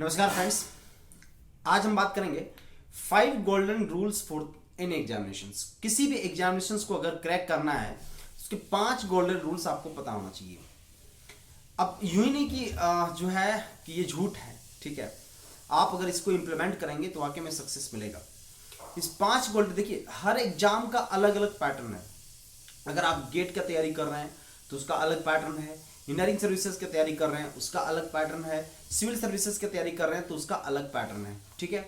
नमस्कार फ्रेंड्स, आज हम बात करेंगे 5 golden rules for in examinations. किसी भी एग्जामिनेशंस को अगर क्रैक करना है उसके 5 गोल्डन रूल्स आपको पता होना चाहिए। अब यूं ही नहीं कि जो है कि ये झूठ है, ठीक है। आप अगर इसको इम्प्लीमेंट करेंगे तो वाकई में सक्सेस मिलेगा। इस 5 गोल्डन, देखिए हर एग्जाम का अलग अलग पैटर्न है। अगर आप गेट का तैयारी कर रहे हैं तो उसका अलग पैटर्न है, इंजीनियरिंग सर्विसेज की तैयारी कर रहे हैं उसका अलग पैटर्न है, सिविल सर्विसेज की तैयारी कर रहे हैं तो उसका अलग पैटर्न है, ठीक है।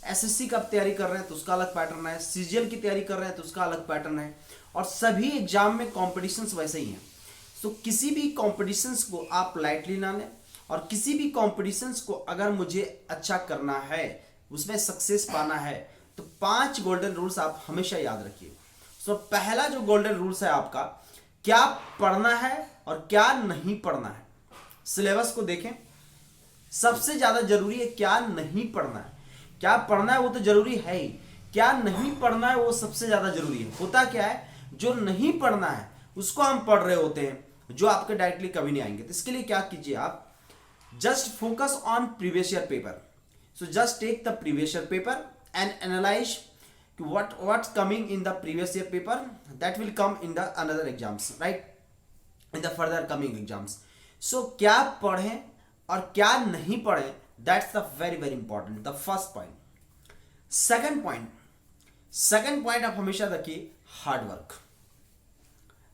एसएससी का तैयारी कर रहे हैं तो उसका अलग पैटर्न है, सीजीएल की तैयारी कर रहे हैं तो उसका अलग पैटर्न है, और सभी एग्जाम में कॉम्पिटिशन्स वैसे ही हैं। तो किसी भी कॉम्पिटिशन्स को आप लाइटली ना लें, और किसी भी कॉम्पिटिशन्स को अगर मुझे अच्छा करना है, उसमें सक्सेस पाना है, तो 5 गोल्डन रूल्स आप हमेशा याद रखिए। तो पहला जो गोल्डन रूल्स है आपका, क्या पढ़ना है और क्या नहीं पढ़ना है। सिलेबस को देखें, सबसे ज्यादा जरूरी है क्या नहीं पढ़ना है। क्या पढ़ना है वो तो जरूरी है ही, क्या नहीं पढ़ना है वो सबसे ज्यादा जरूरी है। होता क्या है, जो नहीं पढ़ना है उसको हम पढ़ रहे होते हैं, जो आपके डायरेक्टली कभी नहीं आएंगे। तो इसके लिए क्या कीजिए, आप just focus on previous year paper. So just take the previous year paper and analyse what's coming in the previous year paper that will come in the another exams, right, in the further coming exams. So क्या पढ़ें और क्या नहीं पढ़ें, that's the very very important, the first point. second point आप हमेशा रखिए hard work.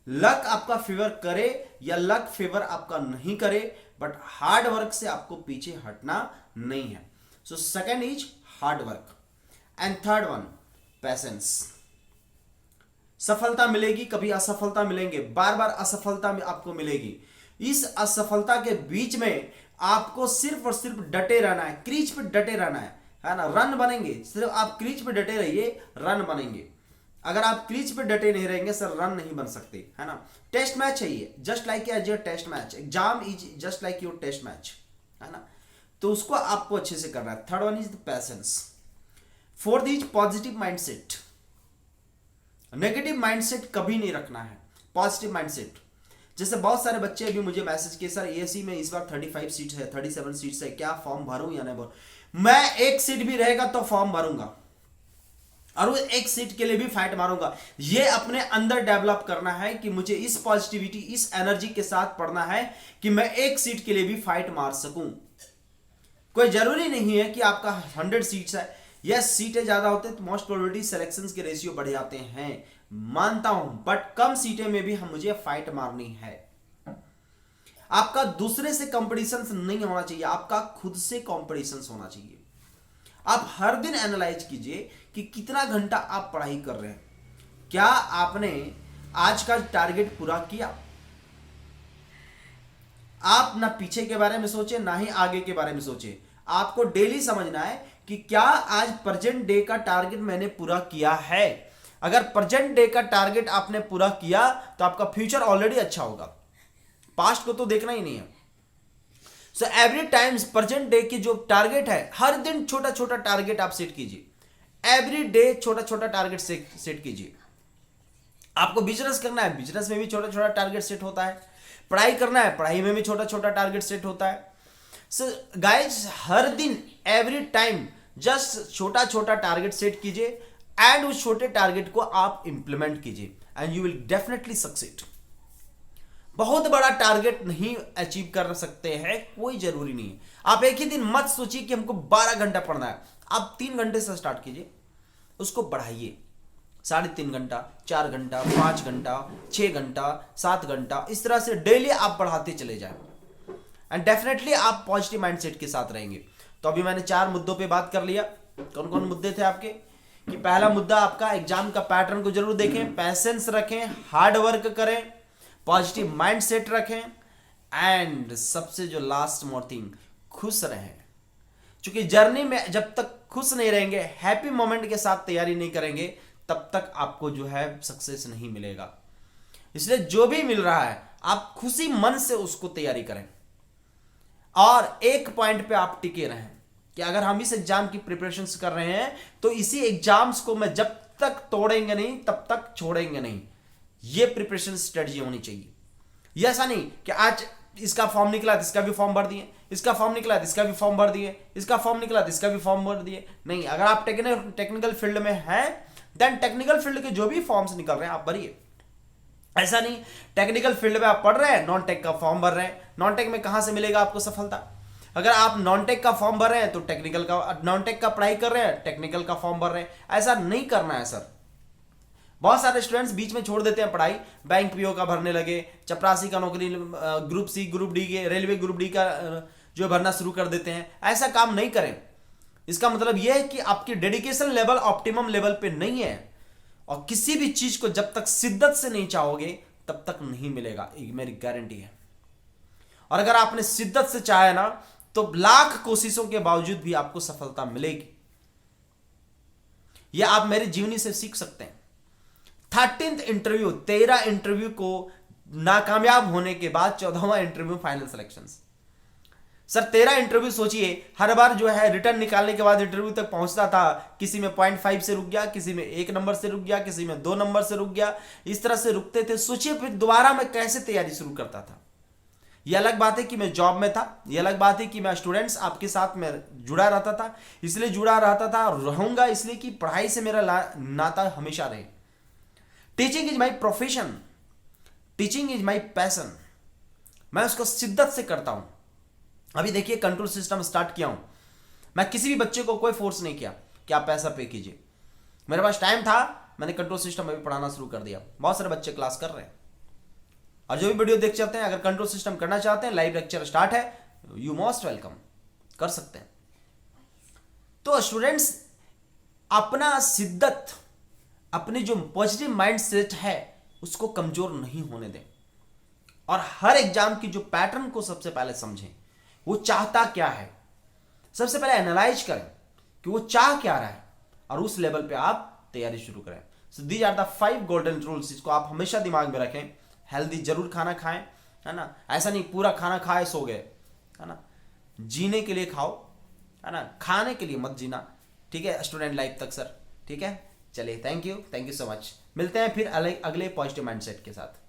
Luck आपका फेवर करे या लक फेवर आपका नहीं करे, बट हार्ड वर्क से आपको पीछे हटना नहीं है। So second is hard work and third one patience. सफलता मिलेगी, कभी असफलता मिलेंगे, बार बार असफलता में आपको मिलेगी। इस असफलता के बीच में आपको सिर्फ और सिर्फ डटे रहना है, क्रीज पे डटे रहना है ना। रन बनेंगे, सिर्फ आप क्रीज पे डटे रहिए, रन बनेंगे। अगर आप क्रीज पे डटे नहीं रहेंगे सर, रन नहीं बन सकते, है ना। टेस्ट मैच है ये, just like as your test match. Exam is just like your test match, है ना। तो उसको आपको अच्छे से करना है। Third one is the patience. Fourth is positive mindset. Negative mindset कभी नहीं रखना है, पॉजिटिव माइंडसेट। जैसे बहुत सारे बच्चे अभी मुझे मैसेज किए, सर एएससी में इस बार 35 सीट्स है, 37 सीट्स है, क्या फॉर्म भरूं या नहीं भरूं। मैं एक सीट भी रहेगा तो फॉर्म भरूंगा, और वो एक सीट के लिए भी फाइट मारूंगा। ये अपने अंदर डेवलप करना है कि मुझे इस पॉजिटिविटी, इस एनर्जी के साथ पढ़ना है कि मैं एक सीट के लिए भी फाइट मार सकूं। कोई जरूरी नहीं है कि आपका 100 सीट्स है, यस सीटें ज्यादा होते हैं तो मोस्ट प्रोबेबिलिटी सिलेक्शंस के रेशियो बढ़ जाते हैं, मानता हूं, बट कम सीटें में भी हम मुझे फाइट मारनी है। आपका दूसरे से कंपटीशन नहीं होना चाहिए, आपका खुद से कंपटीशन होना चाहिए। आप हर दिन एनालाइज कीजिए कि कितना घंटा आप पढ़ाई कर रहे हैं, क्या आपने आज का टारगेट पूरा किया। आप ना पीछे के बारे में सोचे ना ही आगे के बारे में सोचे, आपको डेली समझना है कि क्या आज प्रेजेंट डे का टारगेट मैंने पूरा किया है। अगर प्रेजेंट डे का टारगेट आपने पूरा किया तो आपका फ्यूचर ऑलरेडी अच्छा होगा, पास्ट को तो देखना ही नहीं है। So every times present day की जो टारगेट है, हर दिन छोटा छोटा टारगेट आप सेट कीजिए, एवरी डे छोटा छोटा टारगेट सेट कीजिए। आपको बिजनेस करना है, बिजनेस में भी छोटा छोटा टारगेट सेट होता है। पढ़ाई करना है, पढ़ाई में भी छोटा छोटा टारगेट सेट होता है। सो गाइज, हर दिन एवरी टाइम जस्ट छोटा छोटा टारगेट सेट कीजिए एंड उस छोटे टारगेट को आप इंप्लीमेंट कीजिए and you will definitely succeed. बहुत बड़ा टारगेट नहीं अचीव कर सकते हैं, कोई जरूरी नहीं है। आप एक ही दिन मत सोचिए कि हमको 12 घंटा पढ़ना है, आप 3 घंटे से स्टार्ट कीजिए, उसको बढ़ाइए 3.5 घंटा, 4 घंटा, 5 घंटा, 6 घंटा, 7 घंटा, इस तरह से डेली आप बढ़ाते चले जाएं एंड डेफिनेटली आप पॉजिटिव माइंडसेट के साथ रहेंगे। तो अभी मैंने 4 मुद्दों पे बात कर लिया। कौन कौन मुद्दे थे आपके, कि पहला मुद्दा आपका एग्जाम का पैटर्न को जरूर देखें, पैसेंस रखें, हार्ड वर्क करें, पॉजिटिव माइंडसेट रखें, एंड सबसे जो लास्ट मोर थिंग, खुश रहें। क्योंकि जर्नी में जब तक खुश नहीं रहेंगे, हैप्पी मोमेंट के साथ तैयारी नहीं करेंगे, तब तक आपको जो है सक्सेस नहीं मिलेगा। इसलिए जो भी मिल रहा है आप खुशी मन से उसको तैयारी करें, और एक पॉइंट पे आप टिके रहें कि अगर हम इस एग्जाम की प्रिपरेशन कर रहे हैं तो इसी एग्जाम्स को मैं जब तक तोड़ेंगे नहीं तब तक छोड़ेंगे नहीं। ये प्रिपरेशन स्ट्रेटजी होनी चाहिए। ये ऐसा नहीं कि आज इसका फॉर्म निकला तो इसका भी फॉर्म भर दिए, इसका फॉर्म निकला तो इसका भी फॉर्म भर दिए, इसका फॉर्म निकला तो इसका भी फॉर्म भर दिए। नहीं, अगर आप टेक्निकल फील्ड में हैं देन टेक्निकल फील्ड के जो भी फॉर्म्स निकल रहे हैं आप भरिए। ऐसा नहीं टेक्निकल फील्ड में आप पढ़ रहे हैं, नॉन टेक का फॉर्म भर रहे हैं, नॉन टेक में कहां से मिलेगा आपको सफलता? अगर आप नॉन टेक का फॉर्म भर रहे हैं तो टेक्निकल का, नॉन टेक का पढ़ाई कर रहे हैं टेक्निकल का फॉर्म भर रहे हैं। ऐसा नहीं करना है सर। बहुत सारे स्टूडेंट्स बीच में छोड़ देते हैं पढ़ाई, बैंक पीओ का भरने लगे, चपरासी का नौकरी, ग्रुप सी, ग्रुप डी के, रेलवे ग्रुप डी का जो भरना शुरू कर देते हैं। ऐसा काम नहीं करें। इसका मतलब यह है कि आपकी डेडिकेशन लेवल ऑप्टिमम लेवल पे नहीं है, और किसी भी चीज को जब तक शिद्दत से नहीं चाहोगे तब तक नहीं मिलेगा, एक मेरी गारंटी है। और अगर आपने शिद्दत से चाहे ना तो लाख कोशिशों के बावजूद भी आपको सफलता मिलेगी। यह आप मेरे जीवनी से सीख सकते हैं। 13th इंटरव्यू, 13 इंटरव्यू को नाकामयाब होने के बाद 14वां interview final selection. Sir 13 interview सोचिए, हर बार जो है रिटर्न निकालने के बाद इंटरव्यू तक पहुंचता था, किसी में 0.5 से रुक गया, किसी में 1 नंबर से रुक गया, किसी में 2 नंबर से रुक गया, इस तरह से रुकते थे। सोचिए फिर दोबारा मैं कैसे तैयारी शुरू करता था। यह अलग बात है कि मैं जॉब में था, यह अलग बात है कि मैं स्टूडेंट्स आपके साथ में जुड़ा रहता था, इसलिए जुड़ा रहता था, रहूंगा इसलिए कि पढ़ाई से मेरा नाता हमेशा रहे। Teaching is my profession, teaching is my passion, मैं उसको शिद्दत से करता हूं। अभी देखिए कंट्रोल सिस्टम स्टार्ट किया हूं, मैं किसी भी बच्चे को कोई फोर्स नहीं किया कि आप पैसा पे कीजिए। मेरे पास टाइम था, मैंने कंट्रोल सिस्टम में भी पढ़ाना शुरू कर दिया। बहुत सारे बच्चे क्लास कर रहे हैं, और जो भी वीडियो देख चाहते हैं, अगर कंट्रोल सिस्टम करना चाहते हैं, लाइव लेक्चर स्टार्ट है, यू मोस्ट वेलकम, कर सकते हैं। तो स्टूडेंट्स अपना शिद्दत, अपनी जो पॉजिटिव माइंड सेट है उसको कमजोर नहीं होने दें, और हर एग्जाम की जो पैटर्न को सबसे पहले समझें, वो चाहता क्या है। सबसे पहले एनालाइज करें कि वो चाह क्या रहा है, और उस लेवल पे आप तैयारी शुरू करें। So these are the 5 golden rules, इसको आप हमेशा दिमाग में रखें। हेल्दी जरूर खाना खाएं, है ना, ऐसा नहीं पूरा खाना खाए सो गए, है ना, जीने के लिए खाओ, है ना, खाने के लिए मत जीना, ठीक है, स्टूडेंट लाइफ तक सर, ठीक है। चलिए थैंक यू सो मच, मिलते हैं फिर अगले पॉजिटिव माइंडसेट के साथ।